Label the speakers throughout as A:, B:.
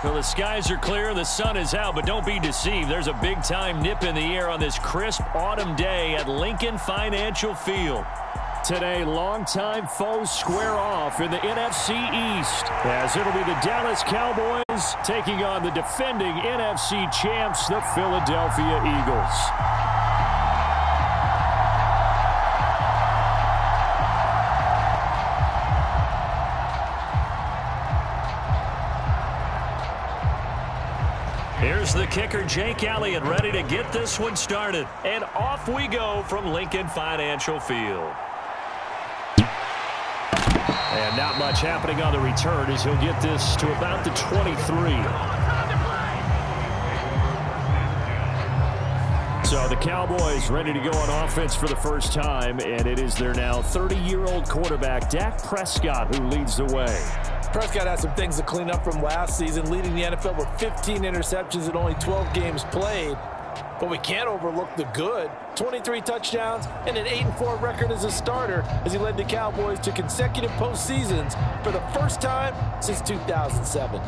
A: Well, the skies are clear, the sun is out, but don't be deceived. There's a big-time nip in the air on this crisp autumn day at Lincoln Financial Field. Today, longtime foes square off in the NFC East, as it'll be the Dallas Cowboys taking on the defending NFC champs, the Philadelphia Eagles. Here's the kicker, Jake Elliott, ready to get this one started. And off we go from Lincoln Financial Field. And not much happening on the return as he'll get this to about the 23. So the Cowboys ready to go on offense for the first time, and it is their now 30-year-old quarterback, Dak Prescott, who leads the way.
B: Prescott has some things to clean up from last season, leading the NFL with 15 interceptions in only 12 games played. But we can't overlook the good. 23 touchdowns and an 8-4 record as a starter as he led the Cowboys to consecutive postseasons for the first time since 2007.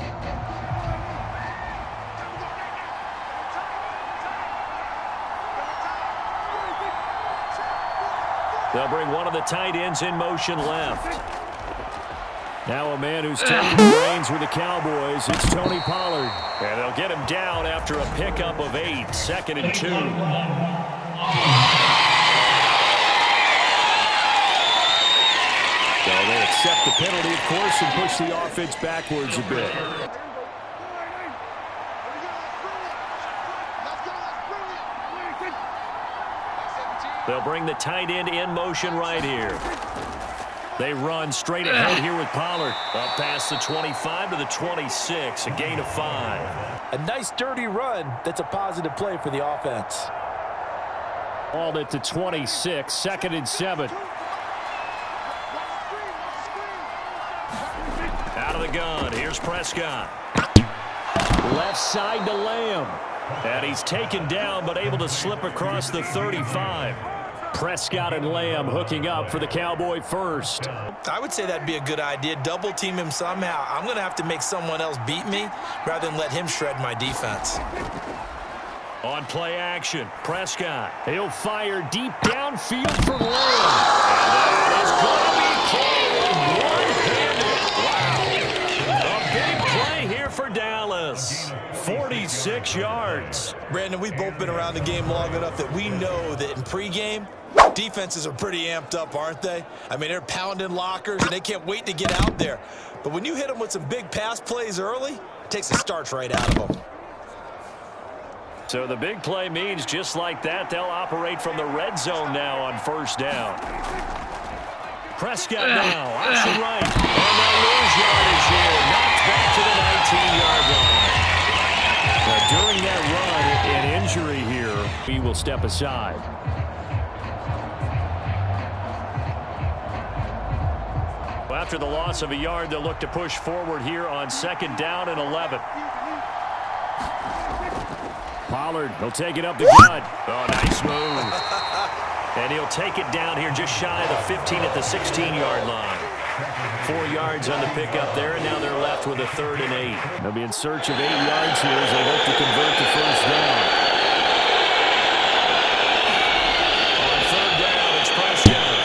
A: They'll bring one of the tight ends in motion left. Now a man who's taking the reins with the Cowboys, it's Tony Pollard. And they'll get him down after a pickup of 8, 2nd and 2. So they accept the penalty, of course, and push the offense backwards a bit. They'll bring the tight end in motion right here. They run straight ahead here with Pollard. Up past the 25 to the 26, a gain of 5.
B: A nice dirty run that's a positive play for the offense.
A: Balled at the 26, 2nd and 7. Out of the gun, here's Prescott. Left side to Lamb. And he's taken down but able to slip across the 35. Prescott and Lamb hooking up for the Cowboy first.
B: I would say that'd be a good idea. Double team him somehow. I'm going to have to make someone else beat me rather than let him shred my defense.
A: On play action, Prescott. He'll fire deep downfield from Lamb. And that is going to be carried one-handed. Wow. A big play here for Dallas. 46 yards.
B: Brandon, we've both been around the game long enough that we know that in pregame, defenses are pretty amped up, aren't they? I mean, they're pounding lockers, and they can't wait to get out there. But when you hit them with some big pass plays early, it takes the starch right out of them.
A: So the big play means just like that, they'll operate from the red zone now on first down. Prescott now, option right. And they'll lose yardage here. Knocked back to the 19-yard line. Now, during that run, an injury here, he will step aside. After the loss of a yard, they'll look to push forward here on 2nd down and 11. Pollard, he'll take it up the gut. Oh, nice move. And he'll take it down here just shy of the 15 at the 16-yard line. 4 yards on the pickup there, and now they're left with a 3rd and 8. They'll be in search of 8 yards here as they look to convert the first down. On 3rd down, it's Prescott.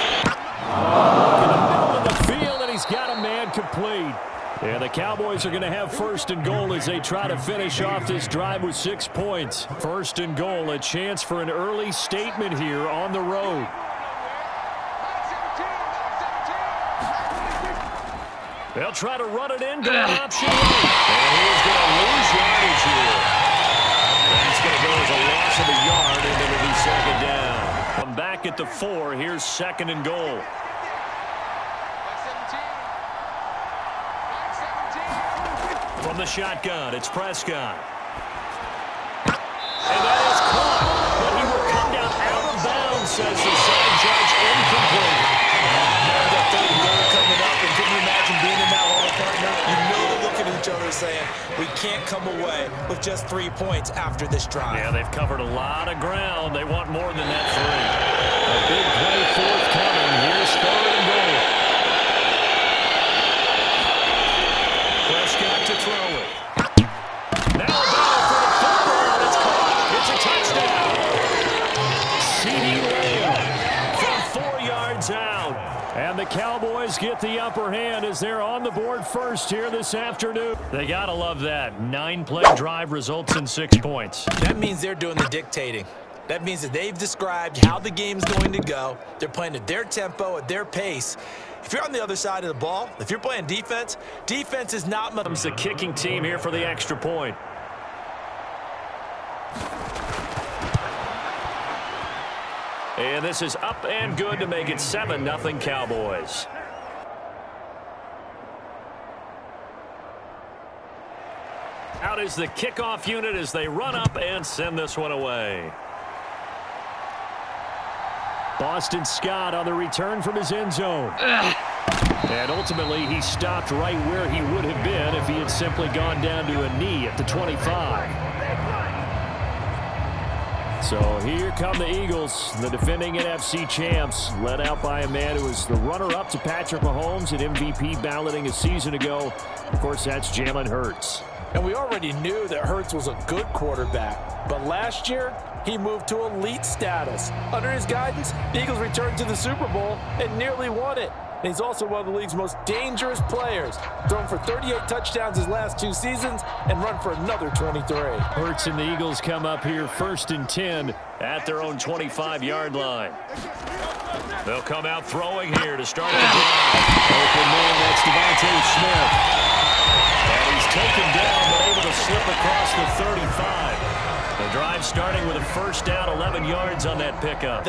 A: In the middle of the field, and he's got a man complete. And the Cowboys are going to have 1st and goal as they try to finish off this drive with 6 points. 1st and goal, a chance for an early statement here on the road. They'll try to run it in, going option right. And he's going to lose yardage here. That's going to go as a loss of a yard, and it'll be 2nd down. Come back at the 4. Here's 2nd and goal. From the shotgun, it's Prescott. And that is caught, but he will come down out of bounds, says the side judge, incomplete. There's a 3rd and goal coming up, and can you imagine being in that hole, partner? You know they're looking at each other saying, we can't come away with just 3 points after this drive. Yeah, they've covered a lot of ground. They want more than that 3. A big play forthcoming. Here's 3rd and goal. Prescott to throw it.
C: Eagles get the upper hand as they're on the board first here this afternoon. They got to love that. 9-play drive results in 6 points.
B: That means they're doing the dictating. That means that they've described how the game's going to go. They're playing at their tempo, at their pace. If you're on the other side of the ball, if you're playing defense, defense is not much.
C: Comes the kicking team here for the extra point. And this is up and good to make it 7-0 Cowboys. Out is the kickoff unit as they run up and send this one away. Boston Scott on the return from his end zone. And ultimately, he stopped right where he would have been if he had simply gone down to a knee at the 25. So here come the Eagles, the defending NFC champs, led out by a man who was the runner-up to Patrick Mahomes at MVP balloting a season ago. Of course, that's Jalen Hurts.
B: And we already knew that Hurts was a good quarterback. But last year, he moved to elite status. Under his guidance, the Eagles returned to the Super Bowl and nearly won it. And he's also one of the league's most dangerous players. Thrown for 38 touchdowns his last 2 seasons and run for another 23.
C: Hurts and the Eagles come up here 1st and 10 at their own 25-yard line. They'll come out throwing here to start the drive. Open man, that's Devontae Smith. And he's taken down but able to slip across the 35. The drive starting with a first down, 11 yards on that pickup.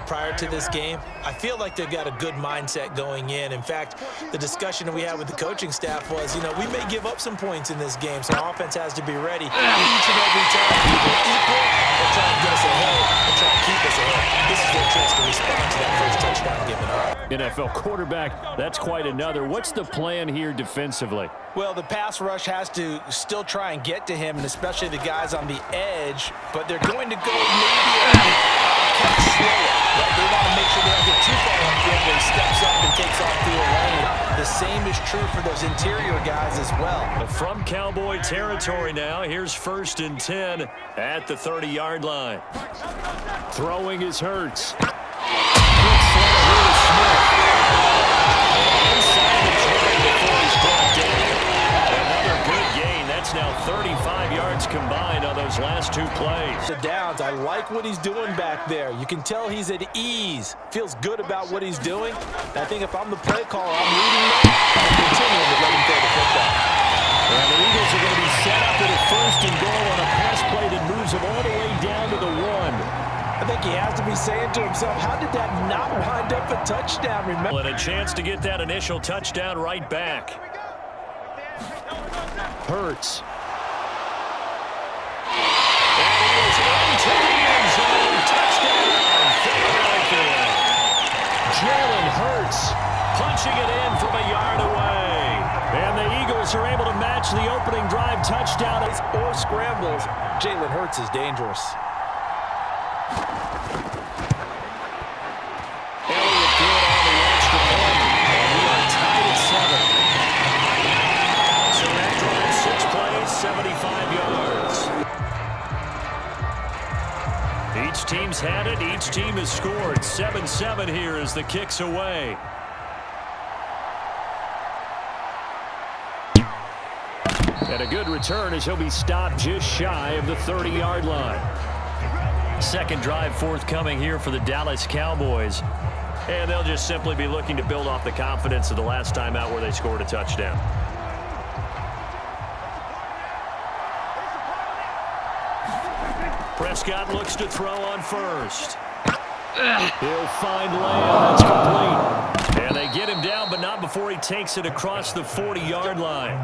B: Prior to this game, I feel like they've got a good mindset going in. In fact, the discussion that we had with the coaching staff was, we may give up some points in this game, so our offense has to be ready each and every time. Either equal or try to get us ahead or try to keep us ahead. This is their chance to respond to that first touchdown given up.
C: NFL quarterback, that's quite another. What's the plan here defensively?
B: Well, the pass rush has to still try and get to him, and especially the guys on the edge, but they're going to go maybe a catch slower. Right? They want to make sure they don't get too far upfield where he steps up and takes off through a lane. The same is true for those interior guys as well.
C: From Cowboy territory now, here's 1st and 10 at the 30-yard line. Throwing is Hurts. Quick slide here to Smith. Inside the 20 before he's brought down. Another good gain. That's now 35 yards combined on those last 2 plays.
B: The downs, I like what he's doing back there. You can tell he's at ease. Feels good about what he's doing. I think if I'm the play caller, I'm reading that. I'm continuing to let him throw the football.
C: And the Eagles are going to be set up at a 1st and goal on a pass play that moves them all the way down to the 1.
B: I think he has to be saying to himself, how did that not wind up a touchdown? Remember,
C: and a chance to get that initial touchdown right back. Hurts. And he is into the end zone. Touchdown, Philadelphia. Jalen Hurts punching it in from a yard away. And the Eagles are able to match the opening drive touchdown.
B: Or scrambles. Jalen Hurts is dangerous.
C: Elliott good on the extra point. And we are tied at 7. So that drive, 6 plays, 75 yards. Each team's had it. Each team has scored. 7-7 here as the kick's away. And a good return as he'll be stopped just shy of the 30-yard line. Second drive forthcoming here for the Dallas Cowboys. And they'll just simply be looking to build off the confidence of the last time out where they scored a touchdown. Prescott looks to throw on first. He'll find Lamb. That's complete. And they get him down, but not before he takes it across the 40-yard line.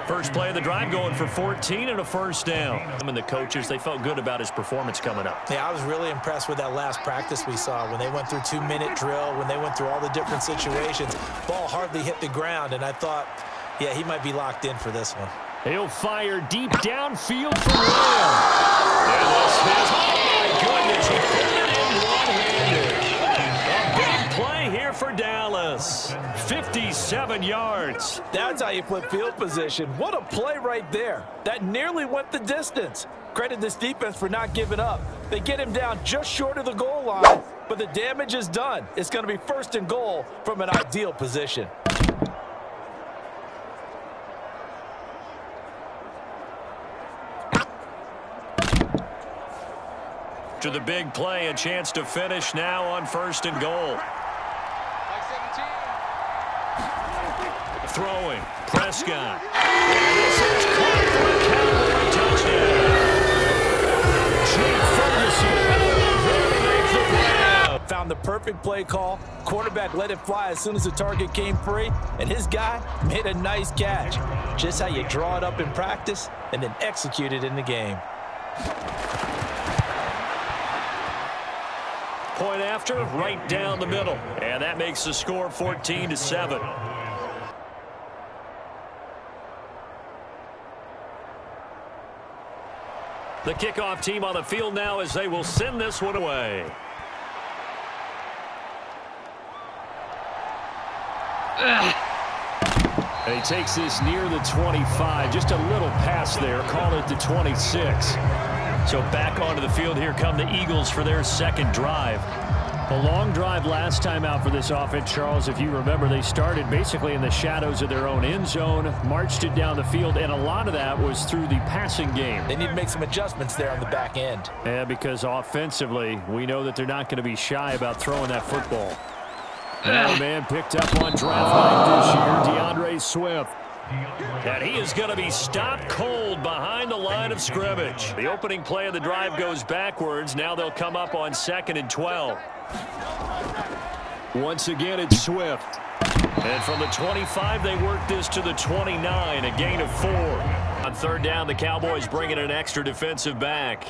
C: First play of the drive going for 14 and a first down. And the coaches, they felt good about his performance coming up.
B: Yeah, I was really impressed with that last practice we saw when they went through 2-minute drill, when they went through all the different situations. Ball hardly hit the ground, and I thought, yeah, he might be locked in for this one.
C: He'll fire deep downfield for Lamb. And this is, oh my goodness, he put it in one-handed. A big play here for Dallas. 57 yards.
B: That's how you flip field position. What a play right there. That nearly went the distance. Credit this defense for not giving up. They get him down just short of the goal line, but the damage is done. It's going to be 1st and goal from an ideal position.
C: To the big play, a chance to finish now on 1st and goal. Throwing, Prescott. And this is caught for a Cowboy touchdown.
B: Found the perfect play call. Quarterback let it fly as soon as the target came free, and his guy made a nice catch. Just how you draw it up in practice and then execute it in the game.
C: Point after, right down the middle. And that makes the score 14-7. The kickoff team on the field now as they will send this one away. And he takes this near the 25. Just a little pass there. Call it the 26. So back onto the field here come the Eagles for their 2nd drive. A long drive last time out for this offense, Charles. If you remember, they started basically in the shadows of their own end zone, marched it down the field, and a lot of that was through the passing game.
B: They need to make some adjustments there on the back end.
C: Yeah, because offensively, we know that they're not going to be shy about throwing that football. That man picked up on draft night this year, DeAndre Swift. And he is going to be stopped cold behind the line of scrimmage. The opening play of the drive goes backwards. Now they'll come up on 2nd and 12. Once again, it's Swift. And from the 25, they work this to the 29, a gain of 4. On 3rd down, the Cowboys bring in an extra defensive back.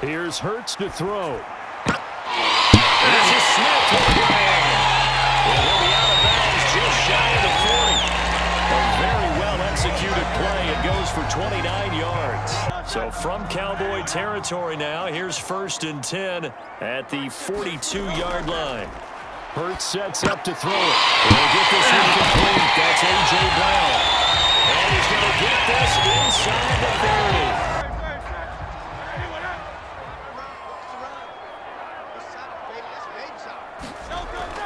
C: Here's Hurts to throw. And this is Smith to the ground. And he'll be out of bounds just shy of the 40. A very well-executed play. It goes for 29 yards. So from Cowboy territory now, here's 1st and 10 at the 42-yard line. Hurts sets up to throw it. He'll get this incomplete. That's A.J. Brown. And he's going to get this inside the 30.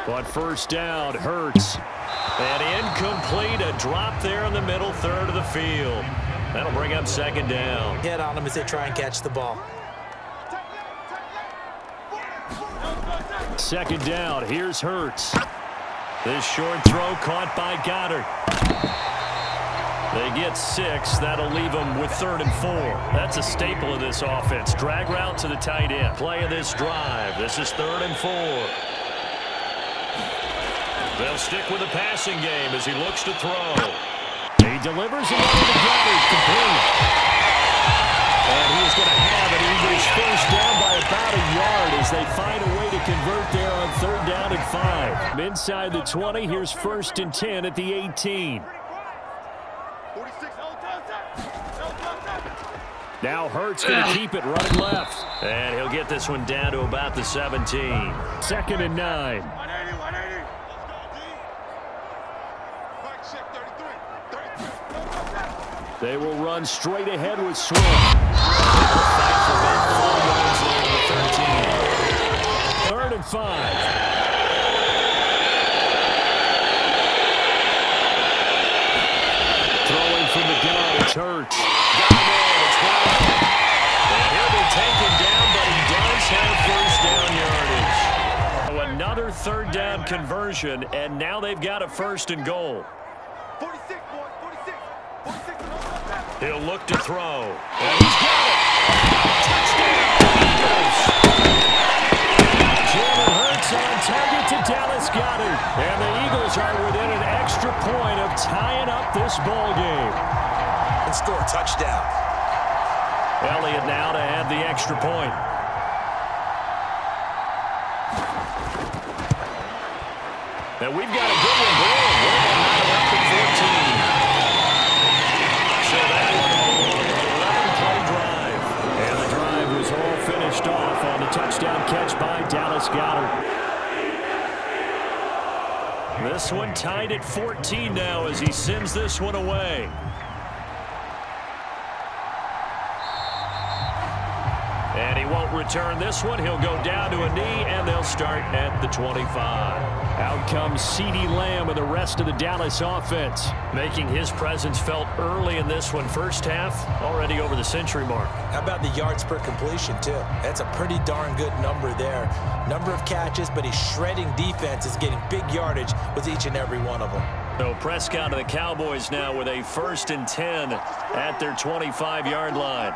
C: On 1st down, Hurts. And incomplete, a drop there in the middle 3rd of the field. That'll bring up 2nd down.
B: Head on them as they try and catch the ball.
C: 2nd down, here's Hurts. This short throw caught by Goddard. They get 6. That'll leave them with 3rd and 4. That's a staple of this offense. Drag route to the tight end. Play of this drive. This is 3rd and 4. They'll stick with the passing game as he looks to throw. He delivers it over to Goddard, complete. And he is going to have it. Eagles first down by about a yard as they find a way to convert there on 3rd down and 5. Inside the 20, here's 1st and 10 at the 18. Now Hurts going to keep it running left. And he'll get this one down to about the 17. 2nd and 9. They will run straight ahead with Swift. Fight for about 4 yards there to 13. 3rd and 5. Throwing from the gun, it's Hurts. Got him in, it's 12. And he'll be taken down, but he does have 1st down yardage. So another 3rd down conversion, and now they've got a 1st and goal. 46, boy, 46. He'll look to throw. And he's got it. Touchdown, Eagles. Jalen Hurts on target to Dallas Goddard. And the Eagles are within an extra point of tying up this ball game.
B: And score a touchdown.
C: Elliott now to add the extra point. And we've got a good one going. We're up to 14. So that one, 11-play drive. And the drive was all finished off on the touchdown catch by tied at 14 now as he sends this one away. And he won't return this one. He'll go down to a knee, and they'll start at the 25. Out comes CeeDee Lamb and the rest of the Dallas offense, making his presence felt early in this one. First half, already over the century mark.
B: How about the yards per completion, too? That's a pretty darn good number there. Number of catches, but he's shredding defense, is getting big yardage with each and every one of them.
C: So Prescott of the Cowboys now with a 1st and 10 at their 25-yard line.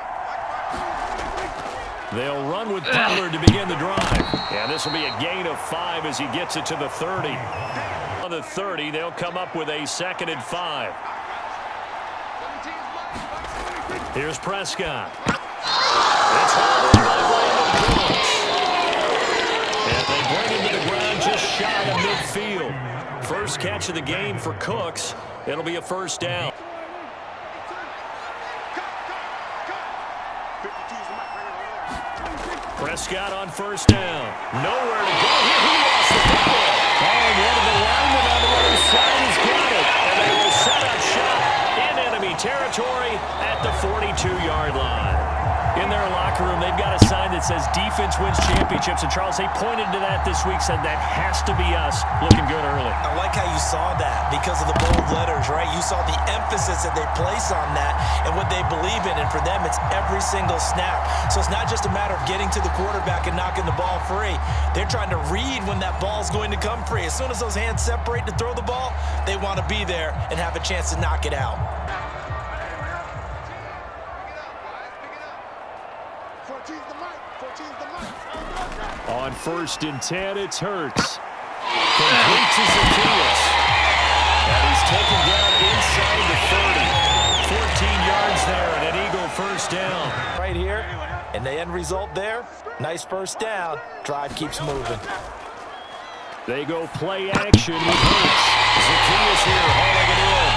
C: They'll run with Pollard to begin the drive. And this will be a gain of 5 as he gets it to the 30. On the 30, they'll come up with a 2nd and 5. Here's Prescott. It's hauled in by Brandon Cooks. And they bring him to the ground just shy of midfield. First catch of the game for Cooks. It'll be a 1st down. Prescott on 1st down. Nowhere to go. Here he lost the football. And one of the linemen on the other side has got it. And they will set up shop in enemy territory at the 42-yard line. In their locker room, they've got a sign that says defense wins championships. And Charles, they pointed to that this week, said that has to be us. Looking good early.
B: I like how you saw that because of the bold letters, right? You saw the emphasis that they place on that and what they believe in. And for them, it's every single snap. So it's not just a matter of getting to the quarterback and knocking the ball free. They're trying to read when that ball's going to come free. As soon as those hands separate to throw the ball, they want to be there and have a chance to knock it out.
C: On 1st and 10, it's Hurts. Completes his Zacchaeus. And he's taken down inside the 30. 14 yards there and an Eagle 1st down.
B: Right here, and the end result there, nice 1st down. Drive keeps moving.
C: They go play action with Hurts. Zacchaeus here hauling it in.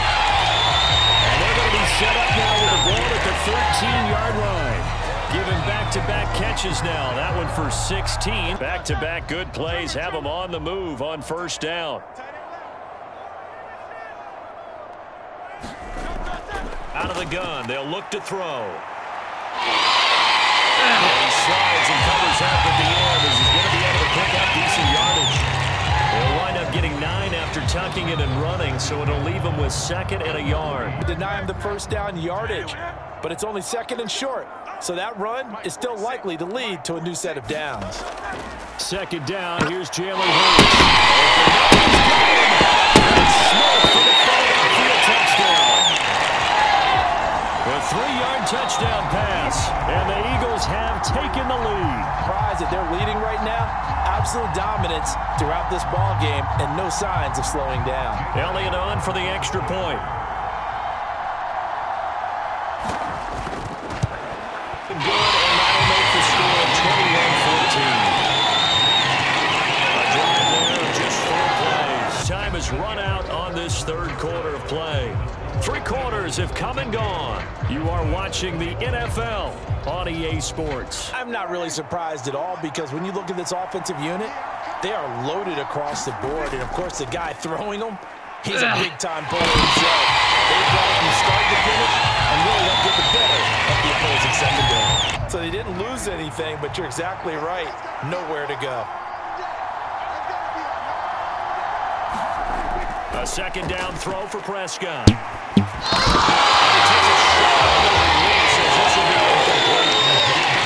C: And they're going to be set up now with a ball at the 13-yard line. Giving back-to-back catches now. That one for 16. Back-to-back good plays have them on the move on 1st down. Out of the gun. They'll look to throw. And he slides and covers up at the end as he's going to be able to pick up decent yardage. They'll wind up getting 9 after tucking it and running, so it'll leave them with 2nd and a yard.
B: Deny him the 1st down yardage, but it's only 2nd and short. So that run is still likely to lead to a new set of downs.
C: 2nd down, here's Jalen Hurts. Smoke for the Philadelphia touchdown. A 3-yard touchdown pass, and the Eagles have taken the lead.
B: Surprised that they're leading right now. Absolute dominance throughout this ball game, and no signs of slowing down.
C: Elliott on for the extra point. Good, and that'll make the score 21-14. A drive there of just 4 plays. Time has run out on this 3rd quarter of play. 3 quarters have come and gone. You are watching the NFL on EA Sports.
B: I'm not really surprised at all because when you look at this offensive unit, they are loaded across the board. And, of course, the guy throwing them, he's a big-time player himself. They brought it from start to finish and really helped get the better of the opposing secondary. So they didn't lose anything, but you're exactly right. Nowhere to go.
C: A 2nd down throw for Prescott. He takes a shot on the release as this will be incomplete.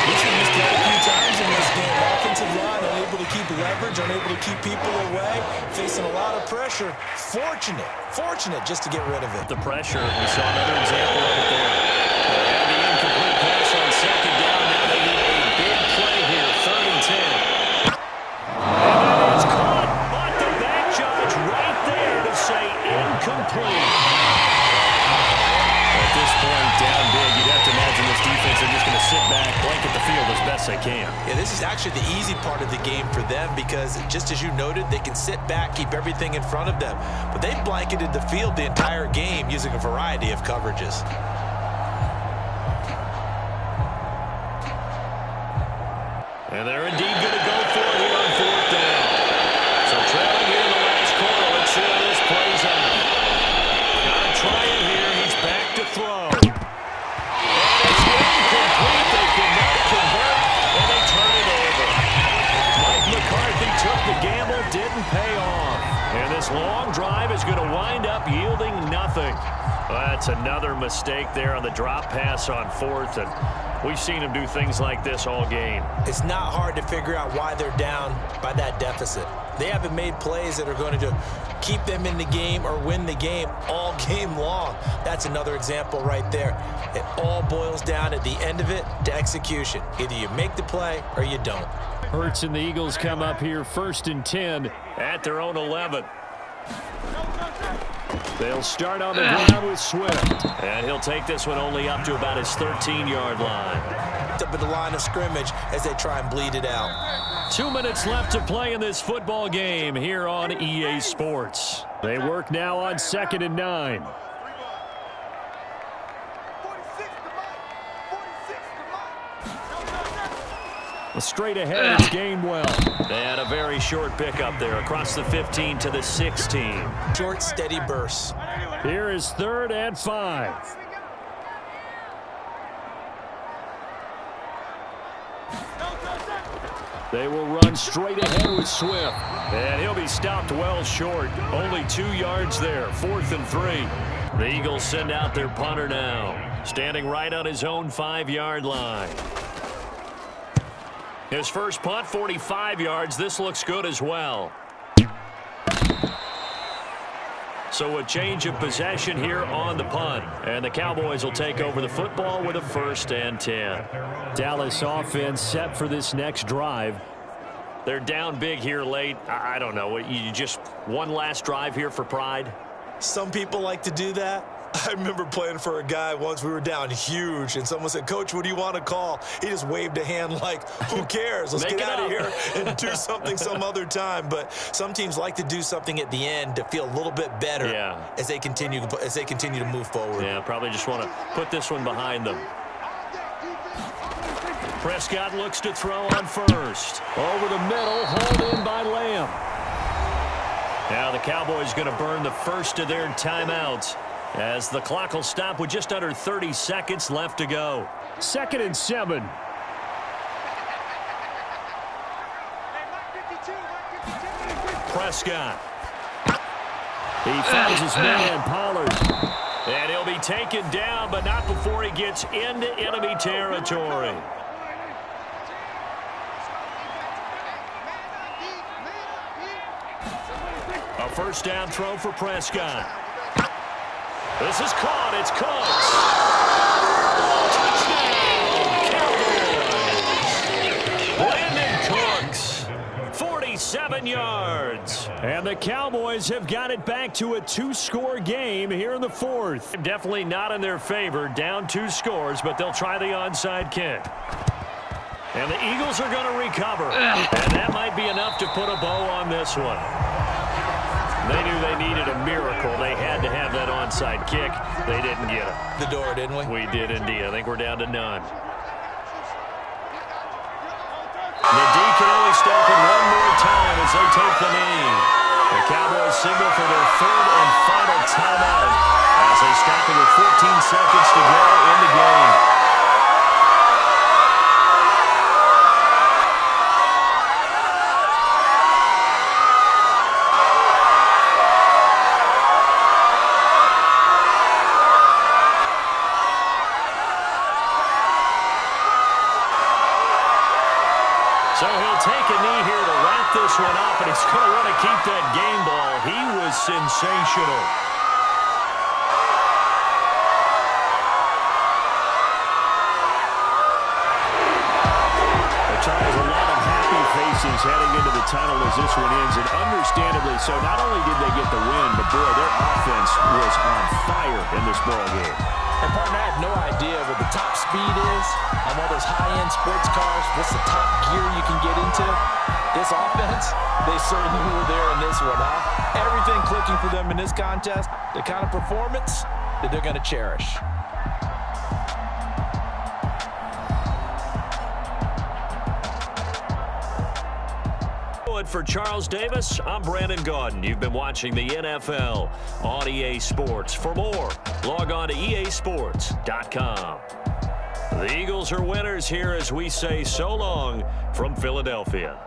B: He's been missed a few times in this game. Offensive line unable to keep leverage, unable to keep people away, facing a lot of pressure. Fortunate just to get rid of it.
C: The pressure, we saw another example of it there. And the incomplete pass on 2nd down. Now they need a big play here, 3rd and 10. And that is caught, but the back judge right there to say incomplete. At this point, down big, you'd have to imagine this defense are just going to sit back, blanket the field as best they can.
B: Yeah, this is actually the easy part of the game for them because, just as you noted, they can sit back, keep everything in front of them. But they've blanketed the field the entire game using a variety of coverages.
C: And they're indeed going to go for it here on 4th down. So trailing here in the last quarter, let's see how this plays out. throw. And it's incomplete. They cannot convert, and they turn it over. Mike McCarthy took the gamble, didn't pay off. And this long drive is going to wind up yielding nothing. That's another mistake there on the drop pass on fourth, and we've seen him do things like this all game.
B: It's not hard to figure out why they're down by that deficit. They haven't made plays that are going to keep them in the game or win the game all game long. That's another example right there. It all boils down at the end of it to execution. Either you make the play or you don't.
C: Hurts and the Eagles come up here 1st and 10 at their own 11. They'll start on the ground with Swift. And he'll take this one only up to about his 13-yard line.
B: Up at the line of scrimmage as they try and bleed it out.
C: 2 minutes left to play in this football game here on EA Sports. They work now on 2nd and 9. Straight ahead is Gainwell. They had a very short pickup there across the 15 to the 16.
B: Short, steady bursts.
C: Here is 3rd and 5. They will run straight ahead with Swift. And he'll be stopped well short. Only 2 yards there. 4th and 3. The Eagles send out their punter now. Standing right on his own 5-yard line. His first punt, 45 yards. This looks good as well. So a change of possession here on the punt. And the Cowboys will take over the football with a 1st and 10. Dallas offense set for this next drive. They're down big here late. I don't know. You just one last drive here for pride?
B: Some people like to do that. I remember playing for a guy once. We were down huge, and someone said, "Coach, what do you want to call?" He just waved a hand like, who cares? Let's get out of here and do something some other time. But some teams like to do something at the end to feel a little bit better as they continue to move forward.
C: Yeah, probably just want to put this one behind them. Prescott looks to throw on first. Over the middle, hauled in by Lamb. Now the Cowboys going to burn the first of their timeouts, as the clock will stop with just under 30 seconds left to go. 2nd and 7. Prescott. He finds his man, Pollard. And he'll be taken down, but not before he gets into enemy territory. A first down throw for Prescott. This is caught. It's Cooks. Touchdown, Cowboys. Brandon Cooks, 47 yards. And the Cowboys have got it back to a 2-score game here in the 4th. Definitely not in their favor. Down 2 scores, but they'll try the onside kick. And the Eagles are going to recover. And that might be enough to put a bow on this one. They knew they needed a miracle. They had to have that onside kick. They didn't get it.
B: The door, didn't we?
C: We did indeed. I think we're down to none. The D can only step in one more time as they take the knee. The Cowboys signal for their 3rd and final timeout as they stop it with 14 seconds to go in the game. So he'll take a knee here to wrap this one up, and he's going to want to keep that game ball. He was sensational. The Chargers, a lot of happy faces heading into the tunnel as this one ends, and understandably so. Not only did they get the win, but boy, their offense was on fire in this ball game.
B: And partner, I have no idea what the top speed is on one of those high-end sports cars. What's the top gear you can get into? This offense, they certainly were there in this one, huh? Everything clicking for them in this contest, the kind of performance that they're going to cherish.
C: For Charles Davis, I'm Brandon Gaudin. You've been watching the NFL on EA Sports. For more Log on to easports.com. The Eagles are winners here as we say so long from Philadelphia.